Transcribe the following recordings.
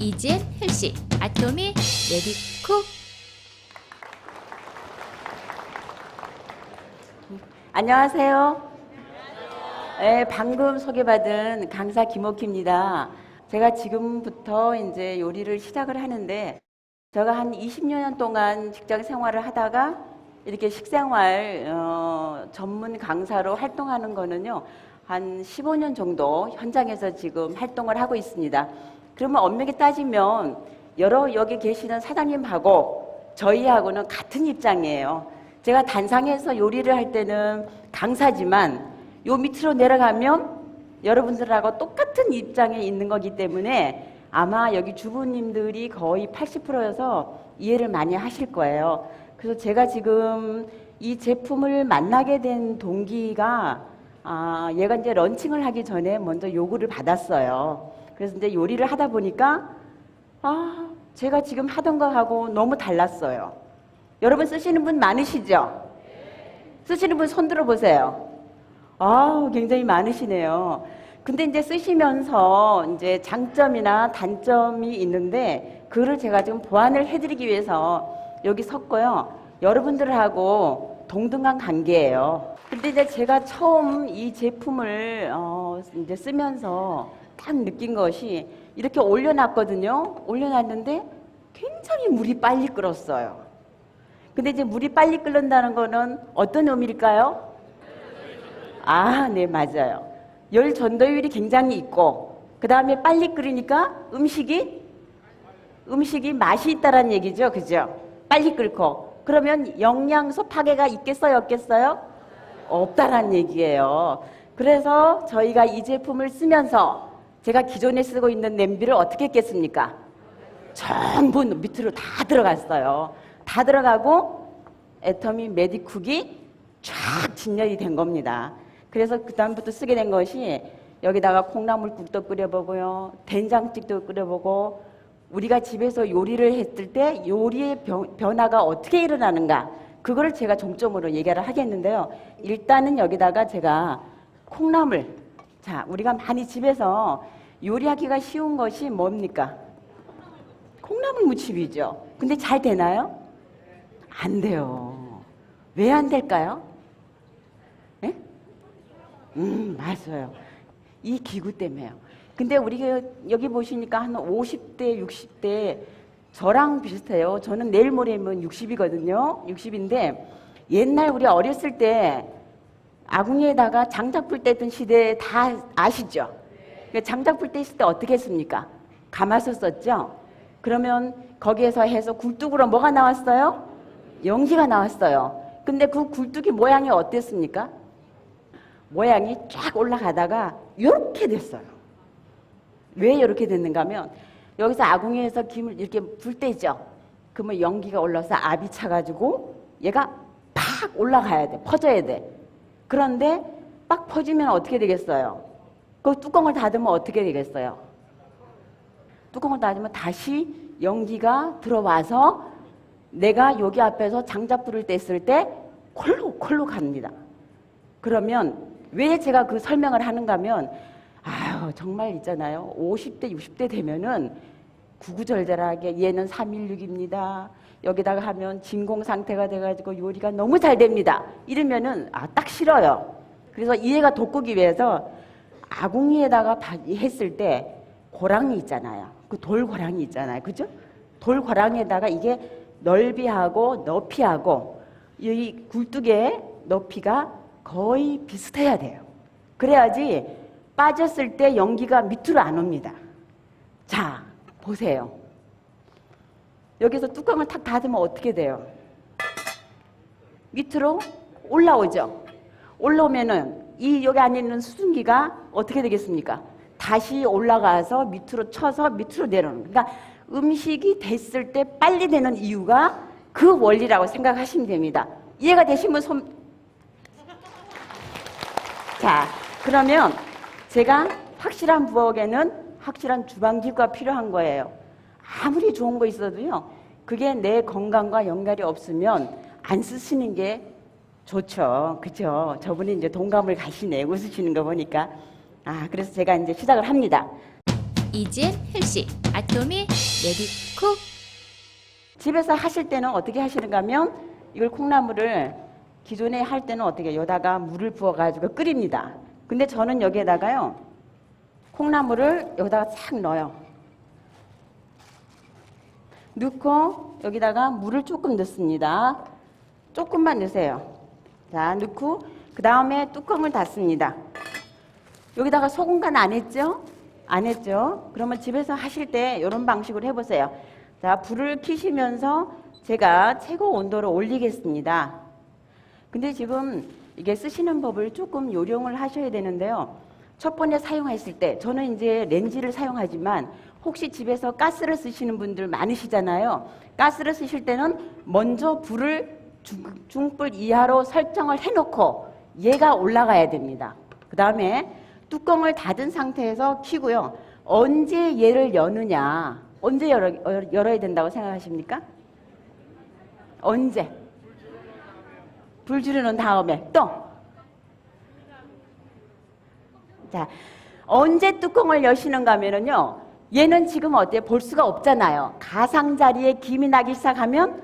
이지엔 헬시 아토미 메디쿡. 안녕하세요. 네, 방금 소개받은 강사 김옥희입니다. 제가 지금부터 이제 요리를 시작을 하는데, 제가 한 20년 동안 직장 생활을 하다가 이렇게 식생활 전문 강사로 활동하는 거는요, 한 15년 정도 현장에서 지금 활동을 하고 있습니다. 그러면 엄밀히 따지면 여기 계시는 사장님하고 저희하고는 같은 입장이에요. 제가 단상에서 요리를 할 때는 강사지만 요 밑으로 내려가면 여러분들하고 똑같은 입장에 있는 거기 때문에 아마 여기 주부님들이 거의 80%여서 이해를 많이 하실 거예요. 그래서 제가 지금 이 제품을 만나게 된 동기가 얘가 이제 런칭을 하기 전에 먼저 요구를 받았어요. 그래서 이제 요리를 하다 보니까 제가 지금 하던 거하고 너무 달랐어요. 여러분 쓰시는 분 많으시죠? 쓰시는 분 손 들어 보세요. 굉장히 많으시네요. 근데 이제 쓰시면서 이제 장점이나 단점이 있는데 그거를 제가 지금 보완을 해드리기 위해서 여기 섰고요. 여러분들하고 동등한 관계예요. 근데 이제 제가 처음 이 제품을 이제 쓰면서 딱 느낀 것이 이렇게 올려놨거든요. 올려놨는데 굉장히 물이 빨리 끓었어요. 근데 이제 물이 빨리 끓는다는 거는 어떤 의미일까요? 네, 맞아요. 열 전도율이 굉장히 있고, 그 다음에 빨리 끓이니까 음식이 맛이 있다라는 얘기죠. 그죠? 빨리 끓고. 그러면 영양소 파괴가 있겠어요? 없겠어요? 없다라는 얘기예요. 그래서 저희가 이 제품을 쓰면서 제가 기존에 쓰고 있는 냄비를 어떻게 했겠습니까? 전부 밑으로 다 들어갔어요. 다 들어가고 애터미 메디쿡이 쫙 진열이 된 겁니다. 그래서 그 다음부터 쓰게 된 것이 여기다가 콩나물국도 끓여보고요, 된장찌개도 끓여보고, 우리가 집에서 요리를 했을 때 요리의 변화가 어떻게 일어나는가, 그거를 제가 중점으로 얘기를 하겠는데요. 일단은 여기다가 제가 콩나물, 우리가 많이 집에서 요리하기가 쉬운 것이 뭡니까? 콩나물 무침이죠. 근데 잘 되나요? 안 돼요. 왜 안 될까요? 네? 맞아요. 이 기구 때문에요. 근데 우리가 여기 보시니까 한 50대, 60대 저랑 비슷해요. 저는 내일 모레면 60이거든요. 60인데 옛날 우리 어렸을 때 아궁이에다가 장작불 떼던 시대 다 아시죠? 장작불 떼실 때 어떻게 했습니까? 가마솥 썼죠? 그러면 거기에서 해서 굴뚝으로 뭐가 나왔어요? 연기가 나왔어요. 근데 그 굴뚝이 모양이 어땠습니까? 모양이 쫙 올라가다가 이렇게 됐어요. 왜 이렇게 됐는가 하면 여기서 아궁이에서 김을 이렇게 불 때죠. 그러면 연기가 올라서 압이 차가지고 얘가 팍 올라가야 돼. 퍼져야 돼. 그런데 빡 퍼지면 어떻게 되겠어요? 그 뚜껑을 닫으면 어떻게 되겠어요? 뚜껑을 닫으면 다시 연기가 들어와서 내가 여기 앞에서 장작불을 뗐을 때 콜록 갑니다. 그러면 왜 제가 그 설명을 하는가 하면 정말 있잖아요. 50대 60대 되면은 구구절절하게 얘는 316입니다. 여기다가 하면 진공 상태가 돼가지고 요리가 너무 잘 됩니다. 이러면은 딱 싫어요. 그래서 이해가 돋구기 위해서 아궁이에다가 했을 때 고랑이 있잖아요. 그 돌고랑이 있잖아요. 그죠? 돌고랑에다가 이게 넓이하고 높이하고 이 굴뚝의 높이가 거의 비슷해야 돼요. 그래야지 빠졌을 때 연기가 밑으로 안 옵니다. 자, 보세요. 여기서 뚜껑을 탁 닫으면 어떻게 돼요? 밑으로 올라오죠. 올라오면은 여기 안에 있는 수증기가 어떻게 되겠습니까? 다시 올라가서 밑으로 쳐서 밑으로 내려오는. 그러니까 음식이 됐을 때 빨리 되는 이유가 그 원리라고 생각하시면 됩니다. 이해가 되시면 그러면 제가 확실한 부엌에는 확실한 주방기구가 필요한 거예요. 아무리 좋은 거 있어도요, 그게 내 건강과 연결이 없으면 안 쓰시는 게 좋죠. 그죠? 저분이 이제 동감을 가시네. 웃으시는 거 보니까. 그래서 제가 이제 시작을 합니다. 이지엔 헬시 아토미 메디쿡. 집에서 하실 때는 어떻게 하시는가 하면 이걸 콩나물을 기존에 할 때는 어떻게 여기다가 물을 부어가지고 끓입니다. 근데 저는 여기에다가요 콩나물을 여기다가 싹 넣어요. 넣고 여기다가 물을 조금 넣습니다. 조금만 넣으세요. 자, 넣고 그 다음에 뚜껑을 닫습니다. 여기다가 소금 간 안 했죠? 안 했죠? 그러면 집에서 하실 때 이런 방식으로 해보세요. 자, 불을 켜시면서 제가 최고 온도를 올리겠습니다. 근데 지금 이게 쓰시는 법을 조금 요령을 하셔야 되는데요. 첫 번째 사용하실 때 저는 이제 렌지를 사용하지만 혹시 집에서 가스를 쓰시는 분들 많으시잖아요. 가스를 쓰실 때는 먼저 불을 중불 이하로 설정을 해놓고 얘가 올라가야 됩니다. 그 다음에 뚜껑을 닫은 상태에서 켜고요. 언제 얘를 여느냐, 언제 열어야 된다고 생각하십니까? 언제? 불 줄여놓은 다음에 또. 자, 언제 뚜껑을 여시는가 하면은요, 얘는 지금 어때요? 볼 수가 없잖아요. 가상자리에 김이 나기 시작하면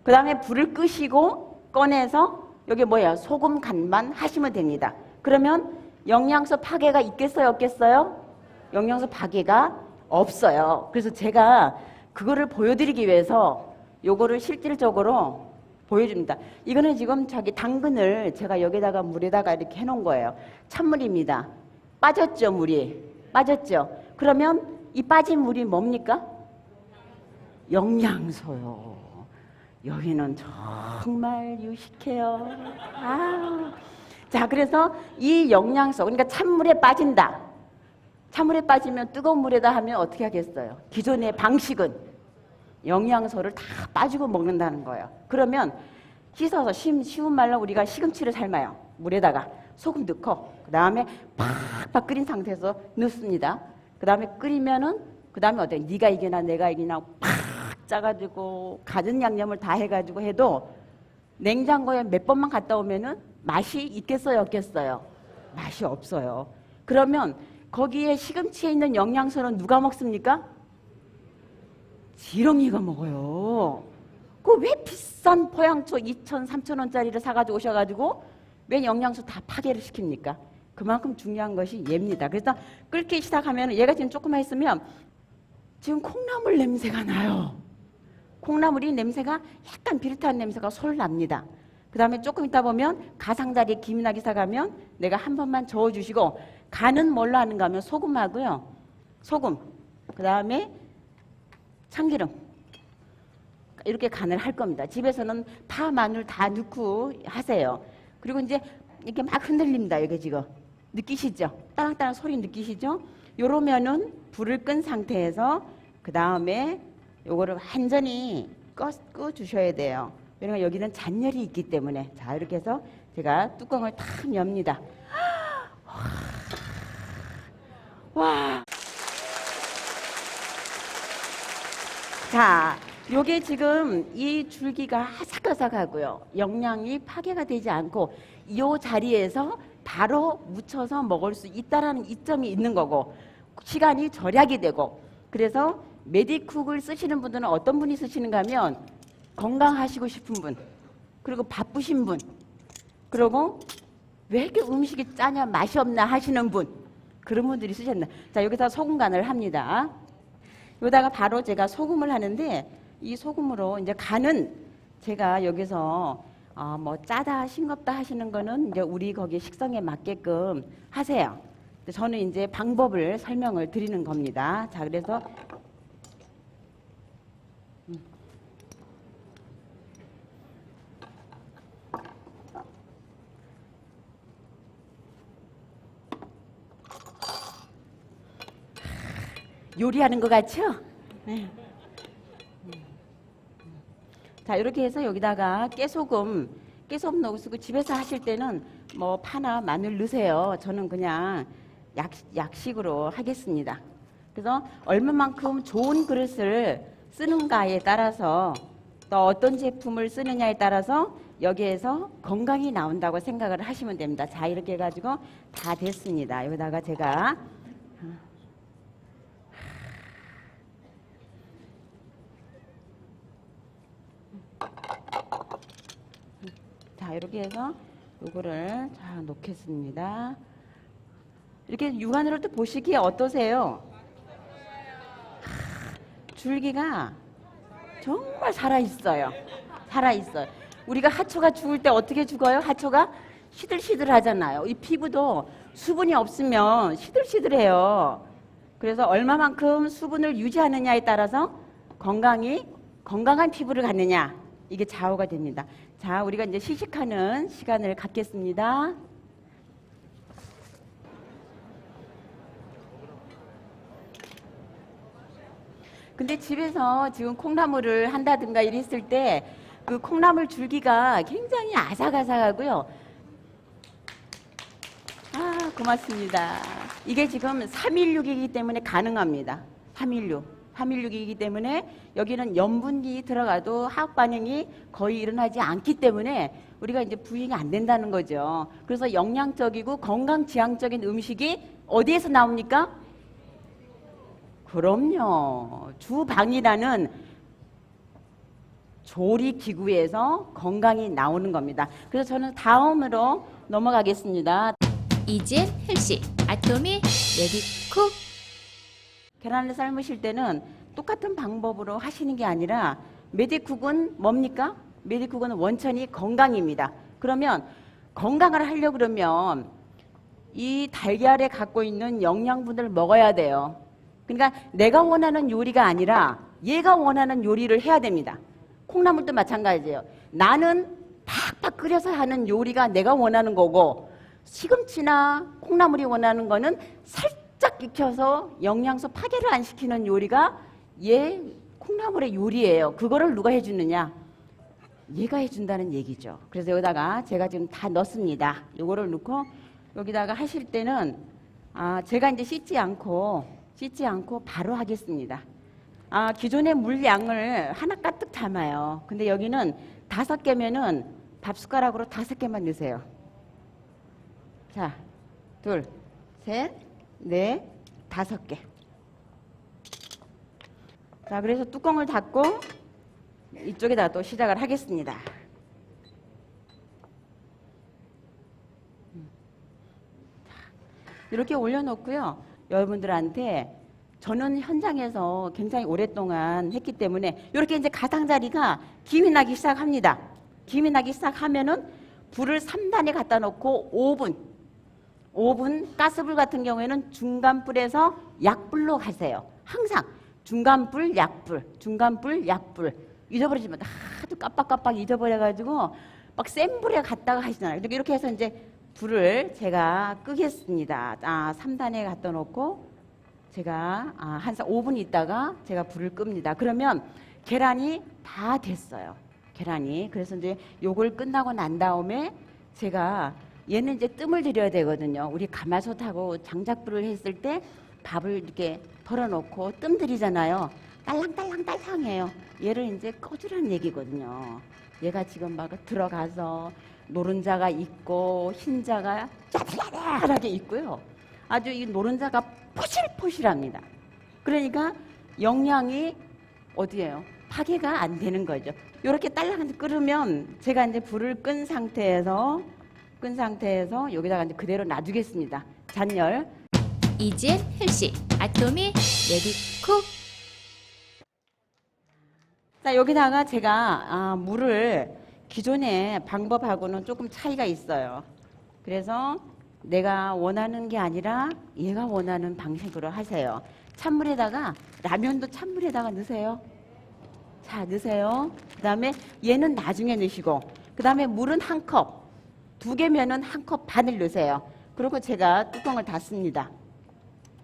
그 다음에 불을 끄시고 꺼내서 여기 뭐예요? 소금 간만 하시면 됩니다. 그러면 영양소 파괴가 있겠어요? 없겠어요? 영양소 파괴가 없어요. 그래서 제가 그거를 보여드리기 위해서 요거를 실질적으로 보여줍니다. 이거는 지금 자기 당근을 제가 여기다가 물에다가 이렇게 해놓은 거예요. 찬물입니다. 빠졌죠, 물이? 빠졌죠? 그러면 이 빠진 물이 뭡니까? 영양소요. 여기는 정말 유식해요. 아. 자, 그래서 이 영양소, 그러니까 찬물에 빠진다. 찬물에 빠지면 뜨거운 물에다 하면 어떻게 하겠어요? 기존의 방식은 영양소를 다 빠지고 먹는다는 거예요. 그러면 씻어서 쉬운 말로 우리가 시금치를 삶아요. 물에다가 소금 넣고 그 다음에 팍팍 끓인 상태에서 넣습니다. 그 다음에 끓이면은 그 다음에 어때요? 네가 이기나 내가 이기나 팍 짜가지고 가진 양념을 다 해가지고 해도 냉장고에 몇 번만 갔다 오면은 맛이 있겠어요, 없겠어요? 맛이 없어요. 그러면 거기에 시금치에 있는 영양소는 누가 먹습니까? 지렁이가 먹어요. 그 왜 비싼 포양초 2,000, 3,000원짜리를 사가지고 오셔가지고 왜 영양소 다 파괴를 시킵니까? 그만큼 중요한 것이 얘입니다. 그래서 끓기 시작하면 얘가 지금 조금만 있으면 지금 콩나물 냄새가 나요. 콩나물이 냄새가 약간 비릿한 냄새가 솔 납니다. 그 다음에 조금 있다 보면 가상자리에 김이 나기 시작하면 내가 한 번만 저어주시고 간은 뭘로 하는가 하면 소금하고요. 소금, 그 다음에 참기름 이렇게 간을 할 겁니다. 집에서는 파, 마늘 다 넣고 하세요. 그리고 이제 이렇게 막 흔들립니다. 이게 지금 느끼시죠? 따랑따랑 소리 느끼시죠? 요러면은 불을 끈 상태에서 그 다음에 요거를 완전히 꺼 주셔야 돼요. 왜냐면 여기는 잔열이 있기 때문에. 자, 이렇게 해서 제가 뚜껑을 탁 엽니다. 와. 자, 요게 지금 이 줄기가 아삭아삭하고요. 영양이 파괴가 되지 않고 이 자리에서 바로 묻혀서 먹을 수 있다라는 이점이 있는 거고 시간이 절약이 되고 그래서 메디쿡을 쓰시는 분들은 어떤 분이 쓰시는가 하면 건강하시고 싶은 분 그리고 바쁘신 분 그리고 왜 이렇게 음식이 짜냐 맛이 없나 하시는 분 그런 분들이 쓰셨나. 자, 여기서 소금 간을 합니다. 여기다가 바로 제가 소금을 하는데 이 소금으로 이제 간은 제가 여기서 뭐 짜다 싱겁다 하시는 거는 이제 우리 거기 식성에 맞게끔 하세요. 저는 이제 방법을 설명을 드리는 겁니다. 자, 그래서 요리하는 것 같죠? 네. 자, 이렇게 해서 여기다가 깨소금 넣으시고 집에서 하실 때는 뭐 파나 마늘 넣으세요. 저는 그냥 약식으로 하겠습니다. 그래서 얼마만큼 좋은 그릇을 쓰는가에 따라서 또 어떤 제품을 쓰느냐에 따라서 여기에서 건강이 나온다고 생각을 하시면 됩니다. 자, 이렇게 해가지고 다 됐습니다. 여기다가 제가 자, 이렇게 해서 요거를 자, 놓겠습니다. 이렇게 육안으로 또 보시기에 어떠세요? 줄기가 정말 살아있어요. 살아있어요. 우리가 하초가 죽을 때 어떻게 죽어요? 하초가 시들시들 하잖아요. 이 피부도 수분이 없으면 시들시들해요. 그래서 얼마만큼 수분을 유지하느냐에 따라서 건강한 피부를 갖느냐, 이게 좌우가 됩니다. 자, 우리가 이제 시식하는 시간을 갖겠습니다. 근데 집에서 지금 콩나물을 한다든가 이랬을 때 그 콩나물 줄기가 굉장히 아삭아삭하고요. 아, 고맙습니다. 이게 지금 316이기 때문에 가능합니다. 316이기 때문에 여기는 염분이 들어가도 화학 반응이 거의 일어나지 않기 때문에 우리가 이제 부인이 안 된다는 거죠. 그래서 영양적이고 건강지향적인 음식이 어디에서 나옵니까? 그럼요. 주방이라는 조리기구에서 건강이 나오는 겁니다. 그래서 저는 다음으로 넘어가겠습니다. 이젠 헬시 아토미 레디쿡. 계란을 삶으실 때는 똑같은 방법으로 하시는 게 아니라 메디쿡은 뭡니까? 메디쿡은 원천이 건강입니다. 그러면 건강을 하려고 그러면 이 달걀에 갖고 있는 영양분을 먹어야 돼요. 그러니까 내가 원하는 요리가 아니라 얘가 원하는 요리를 해야 됩니다. 콩나물도 마찬가지예요. 나는 팍팍 끓여서 하는 요리가 내가 원하는 거고 시금치나 콩나물이 원하는 거는 살짝 익혀서 영양소 파괴를 안 시키는 요리가 얘 콩나물의 요리예요. 그거를 누가 해주느냐? 얘가 해준다는 얘기죠. 그래서 여기다가 제가 지금 다 넣습니다. 요거를 넣고 여기다가 하실 때는 제가 이제 씻지 않고 바로 하겠습니다. 기존의 물량을 하나 가득 담아요. 근데 여기는 5개면은 밥숟가락으로 5개만 넣으세요. 자, 2, 3, 4, 5개. 자, 그래서 뚜껑을 닫고 이쪽에다 또 시작을 하겠습니다. 이렇게 올려놓고요. 여러분들한테 저는 현장에서 굉장히 오랫동안 했기 때문에 이렇게 이제 가장자리가 김이 나기 시작합니다. 김이 나기 시작하면은 불을 3단에 갖다 놓고 5분 가스불 같은 경우에는 중간불에서 약불로 가세요. 항상 중간불, 약불 잊어버리지 마. 하도 깜빡깜빡 잊어버려가지고 막 센 불에 갖다가 하시잖아요. 이렇게 해서 이제 불을 제가 끄겠습니다. 3단에 갖다 놓고 제가 한 5분 있다가 제가 불을 끕니다. 그러면 계란이 다 됐어요. 계란이. 그래서 이제 요걸 끝나고 난 다음에 제가 얘는 이제 뜸을 들여야 되거든요. 우리 가마솥하고 장작불을 했을 때 밥을 이렇게 덜어놓고 뜸 들이잖아요. 딸랑딸랑딸랑해요. 얘를 이제 꺼주라는 얘기거든요. 얘가 지금 막 들어가서 노른자가 있고 흰자가 야들야들하게 있고요. 아주 이 노른자가 포실포실합니다. 그러니까 영양이 어디예요? 파괴가 안 되는 거죠. 이렇게 딸랑한데 끓으면 제가 이제 불을 끈 상태에서 여기다가 이제 그대로 놔두겠습니다. 잔열. 이젠 헬시 아토미 레디쿡. 자, 여기다가 제가 물을 기존의 방법하고는 조금 차이가 있어요. 그래서 내가 원하는 게 아니라 얘가 원하는 방식으로 하세요. 찬물에다가 라면도 찬물에다가 넣으세요. 자, 넣으세요. 그 다음에 얘는 나중에 넣으시고 그 다음에 물은 1컵, 2개면은 1컵 반을 넣으세요. 그리고 제가 뚜껑을 닫습니다.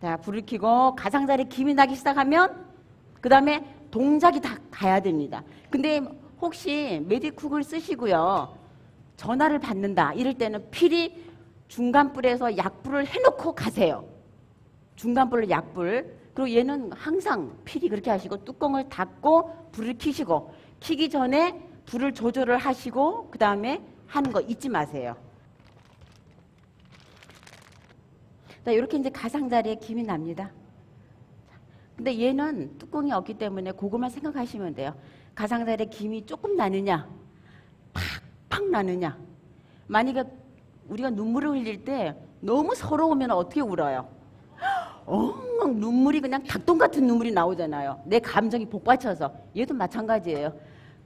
자, 불을 켜고 가장자리 김이 나기 시작하면 그 다음에 동작이 다 가야 됩니다. 근데 혹시 메디쿡을 쓰시고요. 전화를 받는다 이럴 때는 필히 중간불에서 약불을 해놓고 가세요. 중간불로 약불. 그리고 얘는 항상 필히 그렇게 하시고 뚜껑을 닫고 불을 켜시고 켜기 전에 불을 조절을 하시고 그 다음에 하는 거 잊지 마세요. 자, 이렇게 이제 가장자리에 김이 납니다. 근데 얘는 뚜껑이 없기 때문에 그것만 생각하시면 돼요. 가장자리에 김이 조금 나느냐, 팍팍 나느냐. 만약에 우리가 눈물을 흘릴 때 너무 서러우면 어떻게 울어요? 엉엉 눈물이 그냥 닭똥 같은 눈물이 나오잖아요. 내 감정이 복받쳐서. 얘도 마찬가지예요.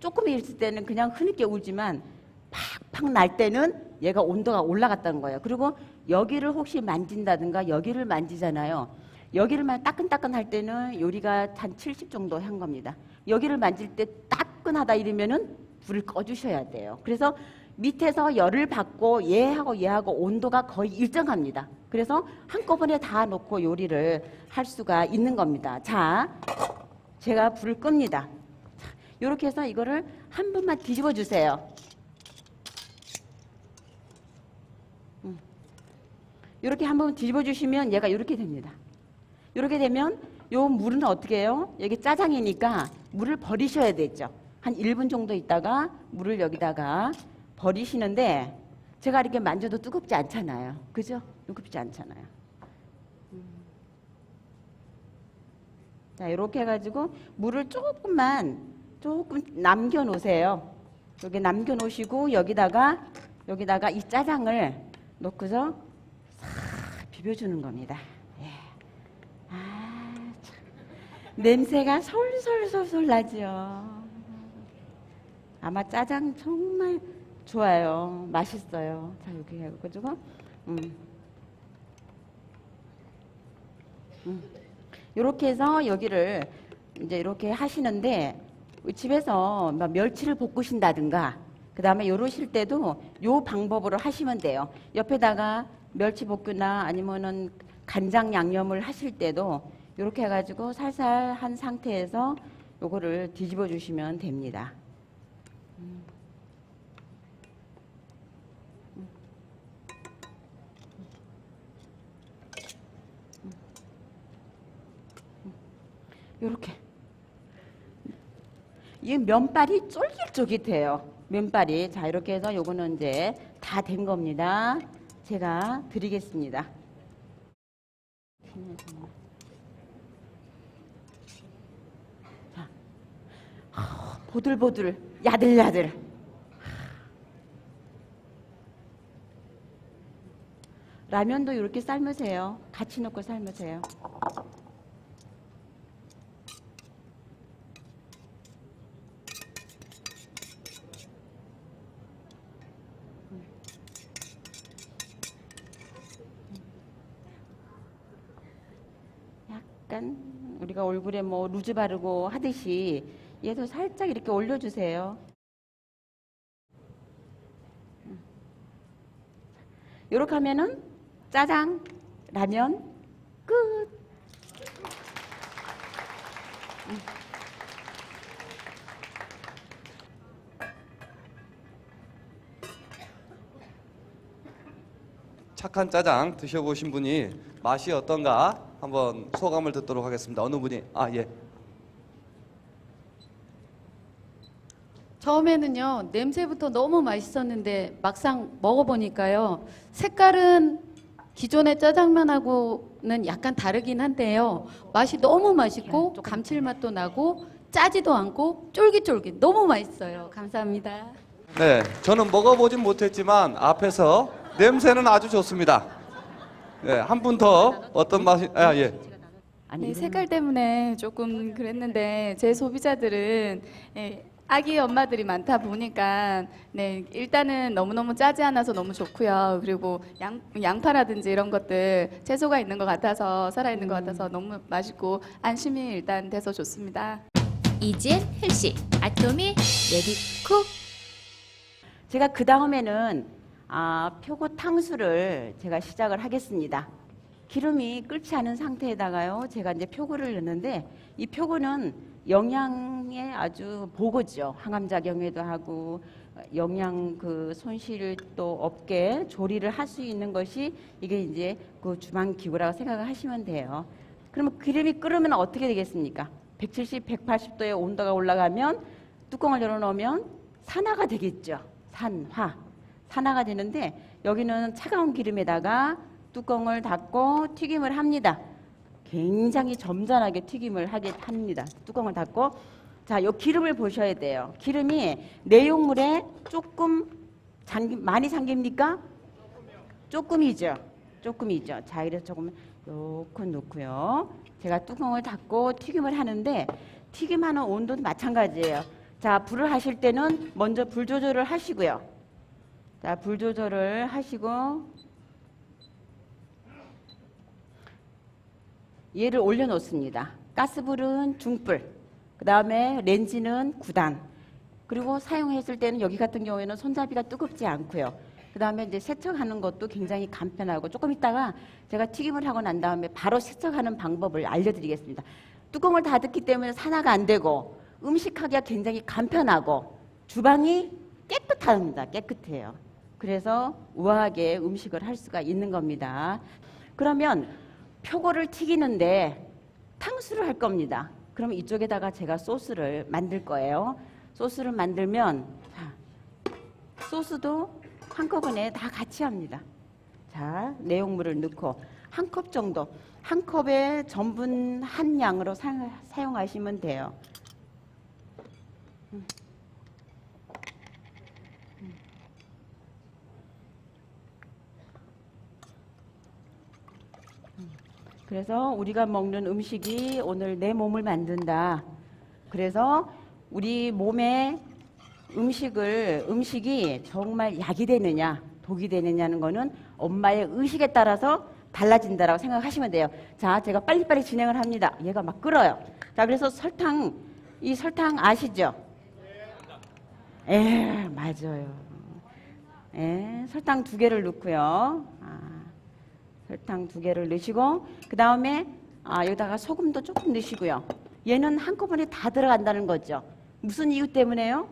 조금 있을 때는 그냥 흐느껴 울지만 팍팍 날 때는 얘가 온도가 올라갔다는 거예요. 그리고 여기를 혹시 만진다든가 여기를 만지잖아요. 여기를 따끈따끈 할 때는 요리가 한 70 정도 한 겁니다. 여기를 만질 때 따끈하다 이러면은 불을 꺼주셔야 돼요. 그래서 밑에서 열을 받고 얘하고 온도가 거의 일정합니다. 그래서 한꺼번에 다 놓고 요리를 할 수가 있는 겁니다. 자, 제가 불을 끕니다. 이렇게 해서 이거를 한 번만 뒤집어 주세요. 이렇게 한 번 뒤집어 주시면 얘가 이렇게 됩니다. 이렇게 되면 요 물은 어떻게 해요? 여기 짜장이니까 물을 버리셔야 되죠. 한 1분 정도 있다가 물을 여기다가 버리시는데 제가 이렇게 만져도 뜨겁지 않잖아요. 그죠? 뜨겁지 않잖아요. 자, 이렇게 해가지고 물을 조금 남겨 놓으세요. 여기 남겨 놓으시고 여기다가 이 짜장을 넣고서 싹 비벼주는 겁니다. 예. 아, 참. 냄새가 솔솔솔솔 나죠. 아마 짜장 정말 좋아요. 맛있어요. 자, 이렇게 해가지고, 이렇게 해서 여기를 이제 이렇게 하시는데, 집에서 막 멸치를 볶으신다든가, 그 다음에 요러실 때도 요 방법으로 하시면 돼요. 옆에다가 멸치 볶으나 아니면은 간장 양념을 하실 때도 이렇게 해가지고 살살 한 상태에서 요거를 뒤집어 주시면 됩니다. 요렇게. 이 면발이 쫄깃쫄깃해요. 면발이. 자, 이렇게 해서 요거는 이제 다 된 겁니다. 제가 드리겠습니다. 자, 보들보들, 야들야들. 라면도 이렇게 삶으세요. 같이 넣고 삶으세요. 약간 우리가 얼굴에 뭐 루즈 바르고 하듯이 얘도 살짝 이렇게 올려주세요. 이렇게 하면은 짜장, 라면 끝. 착한 짜장 드셔보신 분이 맛이 어떤가 한번 소감을 듣도록 하겠습니다. 어느 분이? 예. 처음에는요, 냄새부터 너무 맛있었는데 막상 먹어보니까요, 색깔은 기존의 짜장면하고는 약간 다르긴 한데요, 맛이 너무 맛있고 감칠맛도 나고 짜지도 않고 쫄깃쫄깃 너무 맛있어요. 감사합니다. 네, 저는 먹어보진 못했지만 앞에서 냄새는 아주 좋습니다. 네, 한 분 더 어떤 맛이? 예. 네, 색깔 때문에 조금 그랬는데 제 소비자들은 아기 엄마들이 많다 보니까 네, 일단은 너무너무 짜지 않아서 너무 좋고요. 그리고 양파라든지 이런 것들 채소가 있는 것 같아서 살아있는 것 같아서 너무 맛있고 안심이 일단 돼서 좋습니다. 이젠 헬시 아토미 레디쿡. 제가 그 다음에는 표고 탕수를 제가 시작을 하겠습니다. 기름이 끓지 않은 상태에다가요, 제가 이제 표고를 넣는데 이 표고는 영양에 아주 보고죠. 항암작용에도 하고 영양 그 손실도 없게 조리를 할 수 있는 것이 이게 이제 그 주방 기구라고 생각을 하시면 돼요. 그러면 기름이 끓으면 어떻게 되겠습니까? 170, 180도의 온도가 올라가면 뚜껑을 열어놓으면 산화가 되겠죠. 산화가 되는데 여기는 차가운 기름에다가 뚜껑을 닫고 튀김을 합니다. 굉장히 점잖하게 튀김을 합니다. 뚜껑을 닫고. 자, 요 기름을 보셔야 돼요. 기름이 내용물에 조금 많이 잠깁니까? 조금이죠. 조금이죠. 자, 이래서 조금 요렇게 넣고요. 제가 뚜껑을 닫고 튀김을 하는데 튀김하는 온도도 마찬가지예요. 자, 불을 하실 때는 먼저 불 조절을 하시고요. 자, 불 조절을 하시고 얘를 올려놓습니다. 가스불은 중불, 그 다음에 렌지는 9단, 그리고 사용했을 때는 여기 같은 경우에는 손잡이가 뜨겁지 않고요. 그 다음에 이제 세척하는 것도 굉장히 간편하고, 조금 있다가 제가 튀김을 하고 난 다음에 바로 세척하는 방법을 알려드리겠습니다. 뚜껑을 닫았기 때문에 산화가 안 되고 음식하기가 굉장히 간편하고 주방이 깨끗합니다. 깨끗해요. 그래서 우아하게 음식을 할 수가 있는 겁니다. 그러면 표고를 튀기는데 탕수를 할 겁니다. 그럼 이쪽에다가 제가 소스를 만들 거예요. 소스를 만들면 소스도 한꺼번에 다 같이 합니다. 자, 내용물을 넣고 한 컵 정도, 한 컵에 전분 한 양으로 사용하시면 돼요. 그래서 우리가 먹는 음식이 오늘 내 몸을 만든다. 그래서 우리 몸에 음식이 정말 약이 되느냐 독이 되느냐는 거는 엄마의 의식에 따라서 달라진다라고 생각하시면 돼요. 자, 제가 빨리빨리 진행을 합니다. 얘가 막 끓어요. 자, 그래서 이 설탕 아시죠? 맞아요. 설탕 2개를 넣고요. 설탕 2개를 넣으시고, 그 다음에 여기다가 소금도 조금 넣으시고요. 얘는 한꺼번에 다 들어간다는 거죠. 무슨 이유 때문에요?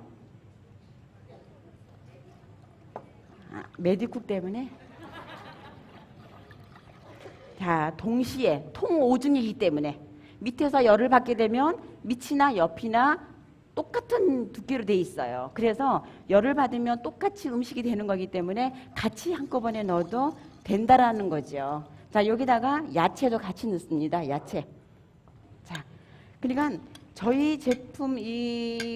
메디쿡 때문에. 자, 동시에 통오줌이기 때문에 밑에서 열을 받게 되면 밑이나 옆이나 똑같은 두께로 돼 있어요. 그래서 열을 받으면 똑같이 음식이 되는 거기 때문에 같이 한꺼번에 넣어도 된다라는 거죠. 자, 여기다가 야채도 같이 넣습니다. 야채. 자, 그러니까 저희 제품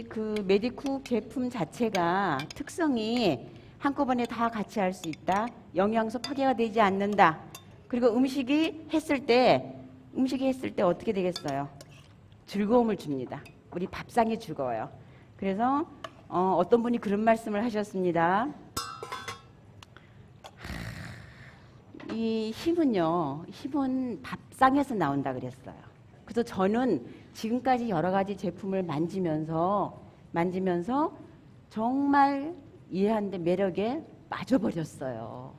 그 메디쿡 제품 자체가 특성이 한꺼번에 다 같이 할 수 있다. 영양소 파괴가 되지 않는다. 그리고 음식이 했을 때 어떻게 되겠어요? 즐거움을 줍니다. 우리 밥상이 즐거워요. 그래서 어떤 분이 그런 말씀을 하셨습니다. 이 힘은 밥상에서 나온다 그랬어요. 그래서 저는 지금까지 여러 가지 제품을 만지면서 정말 이해하는데 매력에 빠져버렸어요.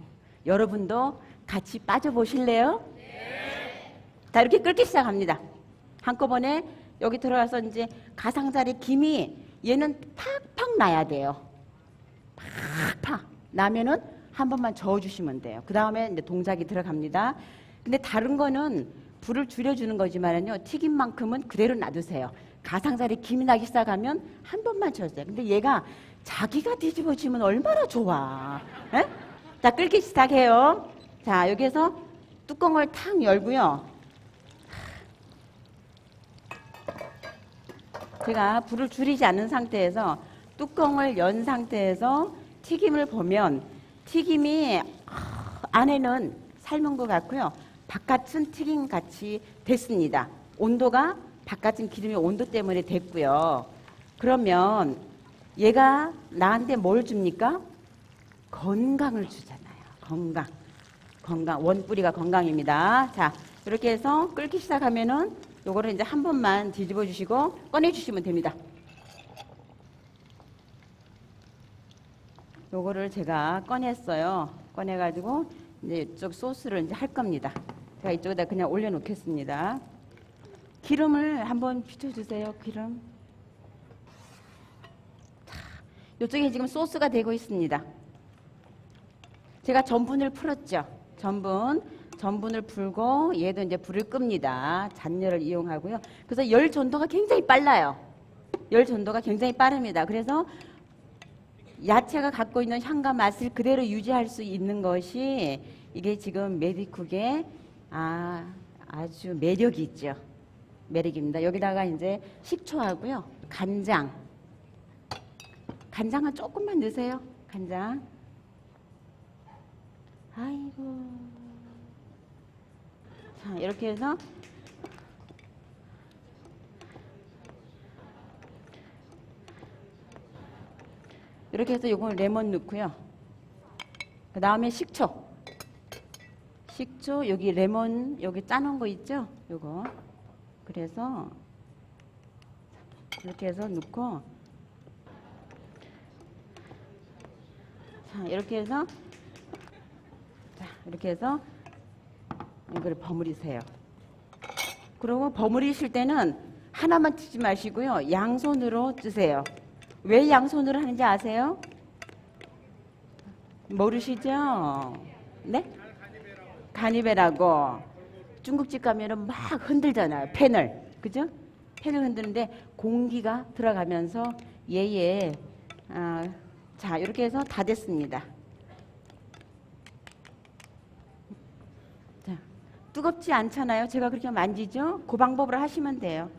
여러분도 같이 빠져보실래요? 네. 자, 이렇게 끓기 시작합니다. 한꺼번에 여기 들어가서 이제 가장자리 김이 얘는 팍팍 나야 돼요. 팍팍 나면은 한 번만 저어주시면 돼요. 그 다음에 이제 동작이 들어갑니다. 근데 다른 거는 불을 줄여주는 거지만은요, 튀김만큼은 그대로 놔두세요. 가장자리 김이 나기 시작하면 한 번만 저어주세요. 근데 얘가 자기가 뒤집어지면 얼마나 좋아. 에? 자, 끓기 시작해요. 자, 여기에서 뚜껑을 탁 열고요. 제가 불을 줄이지 않은 상태에서 뚜껑을 연 상태에서 튀김을 보면 튀김이 안에는 삶은 것 같고요. 바깥은 튀김 같이 됐습니다. 온도가 바깥은 기름의 온도 때문에 됐고요. 그러면 얘가 나한테 뭘 줍니까? 건강을 주잖아요. 건강. 원뿌리가 건강입니다. 자, 이렇게 해서 끓기 시작하면은 요거를 이제 한 번만 뒤집어 주시고 꺼내 주시면 됩니다. 요거를 제가 꺼냈어요. 꺼내가지고 이제 이쪽 소스를 이제 할 겁니다. 제가 이쪽에다 그냥 올려놓겠습니다. 기름을 한번 비춰주세요. 기름. 자, 이쪽에 지금 소스가 되고 있습니다. 제가 전분을 풀었죠. 전분을 풀고 얘도 이제 불을 끕니다. 잔열을 이용하고요. 그래서 열 전도가 굉장히 빨라요. 열 전도가 굉장히 빠릅니다. 그래서 야채가 갖고 있는 향과 맛을 그대로 유지할 수 있는 것이 이게 지금 메디쿡의 아주 매력이 있죠. 매력입니다. 여기다가 이제 식초하고요. 간장은 조금만 넣으세요. 간장. 아이고. 자, 이렇게 해서 요걸 레몬 넣고요. 그 다음에 식초. 식초, 여기 레몬, 여기 짜놓은 거 있죠? 요거. 그래서 이렇게 해서 넣고, 자, 이렇게 해서, 자, 이렇게 해서 이걸 버무리세요. 그리고 버무리실 때는 하나만 치지 마시고요. 양손으로 찌세요. 왜 양손으로 하는지 아세요? 모르시죠? 네? 가니베라고. 중국집 가면은 막 흔들잖아요. 팬을. 그죠? 팬을 흔드는데 공기가 들어가면서 얘에 자, 이렇게 해서 다 됐습니다. 자, 뜨겁지 않잖아요. 제가 그렇게 만지죠? 그 방법으로 하시면 돼요.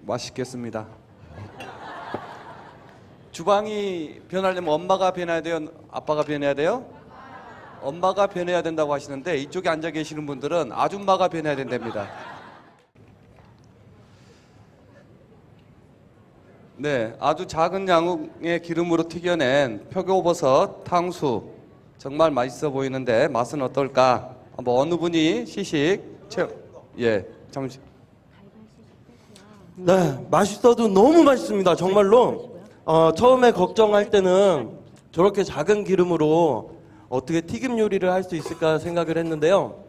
맛있겠습니다. 주방이 변하려면 엄마가 변해야 돼요? 아빠가 변해야 돼요? 엄마가 변해야 된다고 하시는데 이쪽에 앉아 계시는 분들은 아줌마가 변해야 된답니다. 네, 아주 작은 양의 기름으로 튀겨낸 표고버섯 탕수 정말 맛있어 보이는데 맛은 어떨까? 한번 어느 분이 예, 잠시. 네, 맛있어도 너무 맛있습니다. 정말로. 처음에 걱정할 때는 저렇게 작은 기름으로 어떻게 튀김 요리를 할 수 있을까 생각을 했는데요.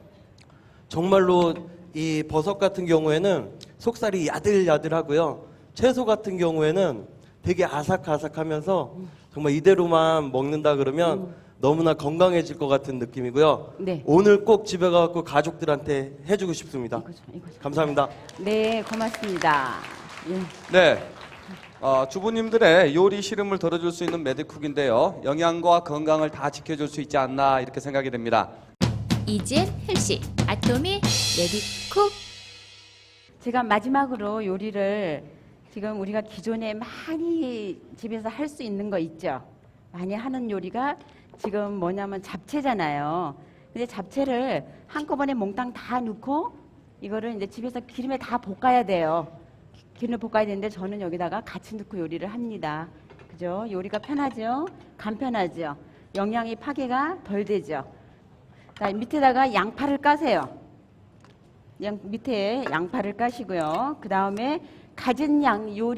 정말로 이 버섯 같은 경우에는 속살이 야들야들하고요. 채소 같은 경우에는 되게 아삭아삭하면서 정말 이대로만 먹는다 그러면 너무나 건강해질 것 같은 느낌이고요. 네. 오늘 꼭 집에 가서 가족들한테 해주고 싶습니다. 이거죠. 감사합니다. 네, 고맙습니다. 예. 네, 주부님들의 요리 시름을 덜어줄 수 있는 메디쿡인데요. 영양과 건강을 다 지켜줄 수 있지 않나 이렇게 생각이 됩니다. 이지엔 헬시 아토미 레디쿡. 제가 마지막으로 요리를 지금 우리가 기존에 많이 집에서 할 수 있는 거 있죠. 많이 하는 요리가 지금 뭐냐면 잡채잖아요. 근데 잡채를 한꺼번에 몽땅 다 넣고 이거를 이제 집에서 기름에 다 볶아야 돼요. 기름을 볶아야 되는데 저는 여기다가 같이 넣고 요리를 합니다. 그죠? 요리가 편하죠? 간편하죠? 영양이 파괴가 덜 되죠? 자, 밑에다가 양파를 까세요. 밑에 양파를 까시고요. 그 다음에 가진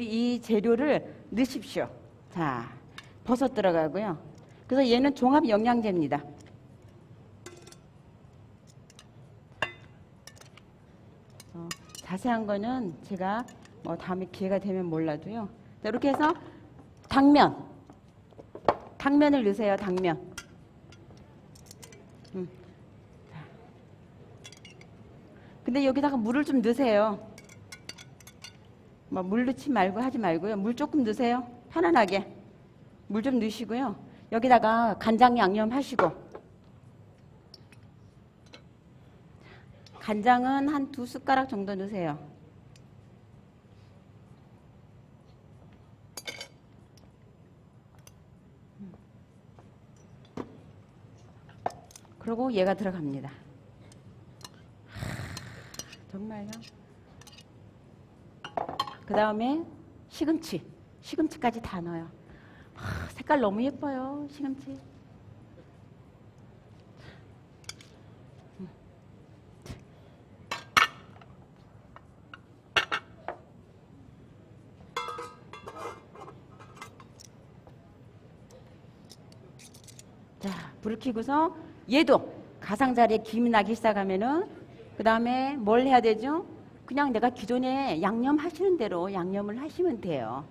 이 재료를 넣으십시오. 자, 버섯 들어가고요. 그래서 얘는 종합 영양제입니다. 자세한 거는 제가 뭐 다음에 기회가 되면 몰라도요. 자, 이렇게 해서 당면을 넣으세요. 당면. 근데 여기다가 물을 좀 넣으세요. 뭐 물 넣지 말고 하지 말고요. 물 조금 넣으세요. 편안하게. 물 좀 넣으시고요. 여기다가 간장 양념 하시고. 간장은 한 2숟가락 정도 넣으세요. 그리고 얘가 들어갑니다. 정말요. 그 다음에 시금치까지 다 넣어요. 색깔 너무 예뻐요, 시금치. 자, 불을 켜고서 얘도 가장자리에 김이 나기 시작하면은 그 다음에 뭘 해야 되죠? 그냥 내가 기존에 양념 하시는 대로 양념을 하시면 돼요.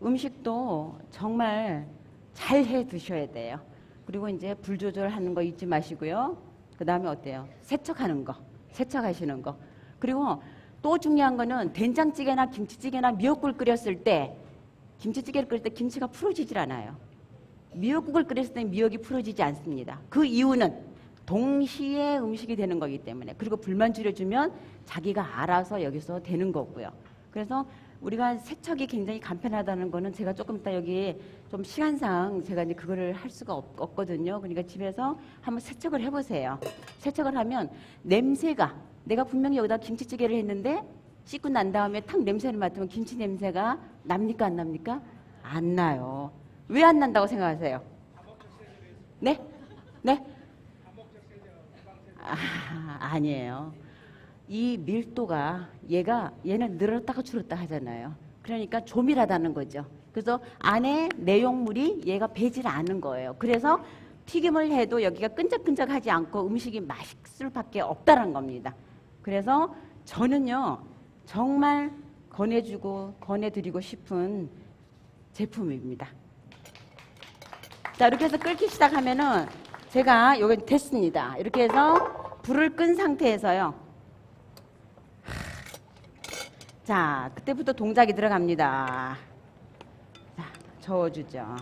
음식도 정말 잘 해 드셔야 돼요. 그리고 이제 불 조절하는 거 잊지 마시고요. 그 다음에 어때요? 세척하시는 거. 그리고 또 중요한 거는 된장찌개나 김치찌개나 미역국 끓였을 때 김치찌개를 끓일 때 김치가 풀어지질 않아요. 미역국을 끓였을 때 미역이 풀어지지 않습니다. 그 이유는 동시에 음식이 되는 거기 때문에. 그리고 불만 줄여주면 자기가 알아서 여기서 되는 거고요. 그래서 우리가 세척이 굉장히 간편하다는 거는 제가 조금 이따 여기 좀 시간상 제가 이제 그거를 할 수가 없거든요. 그러니까 집에서 한번 세척을 해보세요. 세척을 하면 냄새가, 내가 분명히 여기다 김치찌개를 했는데 씻고 난 다음에 탁 냄새를 맡으면 김치 냄새가 납니까 안 납니까? 안 나요. 왜 안 난다고 생각하세요? 네? 네? 아니에요. 이 밀도가 얘는 늘었다가 줄었다 하잖아요. 그러니까 조밀하다는 거죠. 그래서 안에 내용물이 얘가 배질 않은 거예요. 그래서 튀김을 해도 여기가 끈적끈적하지 않고 음식이 맛있을 수밖에 없다는 겁니다. 그래서 저는요 정말 권해드리고 싶은 제품입니다. 자, 이렇게 해서 끓기 시작하면은 제가 여기 됐습니다. 이렇게 해서 불을 끈 상태에서요. 자, 그때부터 동작이 들어갑니다. 자, 저어주죠.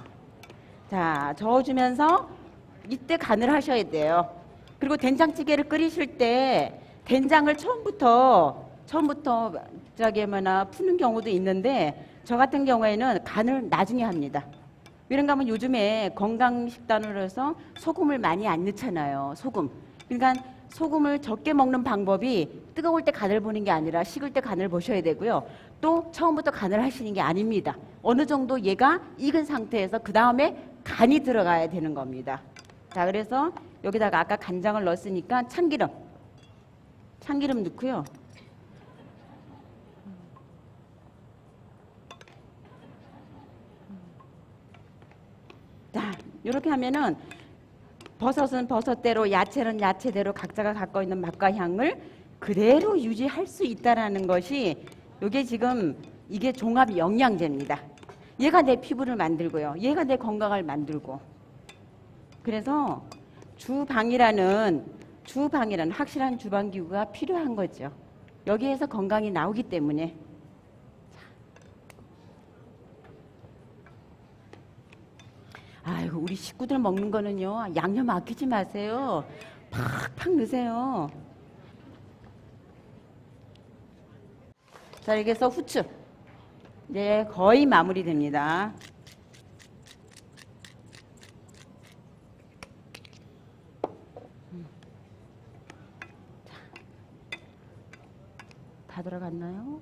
자, 저어주면서 이때 간을 하셔야 돼요. 그리고 된장찌개를 끓이실 때 된장을 처음부터 저기 푸는 경우도 있는데 저 같은 경우에는 간을 나중에 합니다. 왜냐면 하면 요즘에 건강식단으로 해서 소금을 많이 안 넣잖아요. 소금. 그러니까 소금을 적게 먹는 방법이 뜨거울 때 간을 보는 게 아니라 식을 때 간을 보셔야 되고요. 또 처음부터 간을 하시는 게 아닙니다. 어느 정도 얘가 익은 상태에서 그 다음에 간이 들어가야 되는 겁니다. 자, 그래서 여기다가 아까 간장을 넣었으니까 참기름 넣고요. 자, 이렇게 하면은 버섯은 버섯대로, 야채는 야채대로 각자가 갖고 있는 맛과 향을 그대로 유지할 수 있다라는 것이 이게 지금 이게 종합 영양제입니다. 얘가 내 피부를 만들고요. 얘가 내 건강을 만들고. 그래서 주방이라는 확실한 주방기구가 필요한 거죠. 여기에서 건강이 나오기 때문에. 아이고, 우리 식구들 먹는 거는요, 양념 아끼지 마세요. 팍팍 넣으세요. 자, 이렇게 해서 후추. 이제 거의 마무리됩니다. 다 들어갔나요?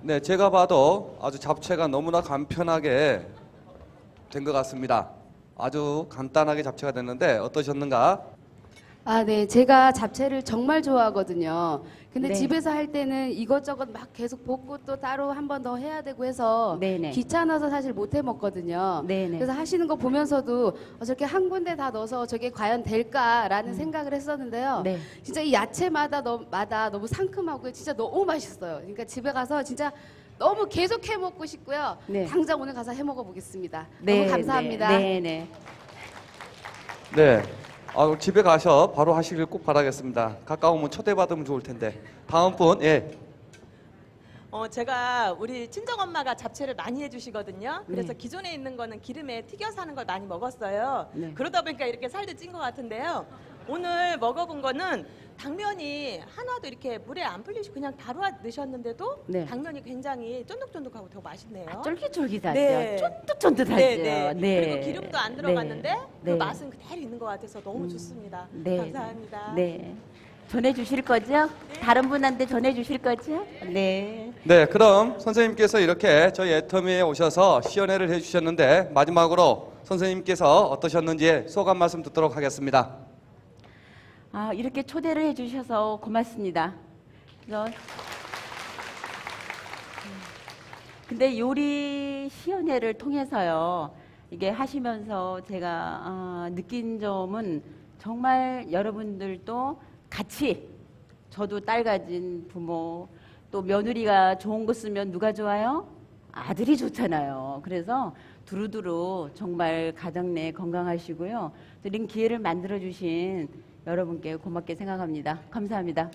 네, 제가 봐도 아주 잡채가 너무나 간편하게 된 것 같습니다. 아주 간단하게 잡채가 됐는데 어떠셨는가? 아, 네. 제가 잡채를 정말 좋아하거든요. 근데 네. 집에서 할 때는 이것저것 막 계속 볶고 또 따로 한 번 더 해야 되고 해서 네네. 귀찮아서 사실 못 해 먹거든요. 네네. 그래서 하시는 거 보면서도 저렇게 한 군데 다 넣어서 저게 과연 될까라는 생각을 했었는데요. 네. 진짜 이 야채마다 너무 상큼하고 진짜 너무 맛있어요. 그러니까 집에 가서 진짜 너무 계속 해 먹고 싶고요. 네. 당장 오늘 가서 해 먹어 보겠습니다. 네, 너무 감사합니다. 네, 네. 네. 집에 가셔 바로 하시길 꼭 바라겠습니다. 가까우면 초대받으면 좋을 텐데. 다음 분, 예. 제가 우리 친정엄마가 잡채를 많이 해주시거든요. 그래서 네. 기존에 있는 거는 기름에 튀겨서 하는 걸 많이 먹었어요. 네. 그러다 보니까 이렇게 살도 찐 것 같은데요. 오늘 먹어본 거는 당면이 하나도 이렇게 물에 안 불리시고 그냥 바로 넣으셨는데도 네. 당면이 굉장히 쫀득쫀득하고 더 맛있네요. 쫄깃쫄깃하죠. 네. 쫀득쫀득하죠. 네. 네. 그리고 기름도 안 들어갔는데 네. 그 네. 맛은 그대로 있는 것 같아서 너무 좋습니다. 네. 감사합니다. 네. 전해주실 거죠? 다른 분한테 전해주실 거죠? 네. 네, 그럼 선생님께서 이렇게 저희 애터미에 오셔서 시연회를 해주셨는데 마지막으로 선생님께서 어떠셨는지 소감 말씀 듣도록 하겠습니다. 이렇게 초대를 해주셔서 고맙습니다. 그래서 근데 요리 시연회를 통해서요, 이게 하시면서 제가 느낀 점은 정말 여러분들도 같이 저도 딸 가진 부모 또 며느리가 좋은 거 쓰면 누가 좋아요? 아들이 좋잖아요. 그래서 두루두루 정말 가정 내 건강하시고요. 이런 기회를 만들어 주신 여러분께 고맙게 생각합니다. 감사합니다.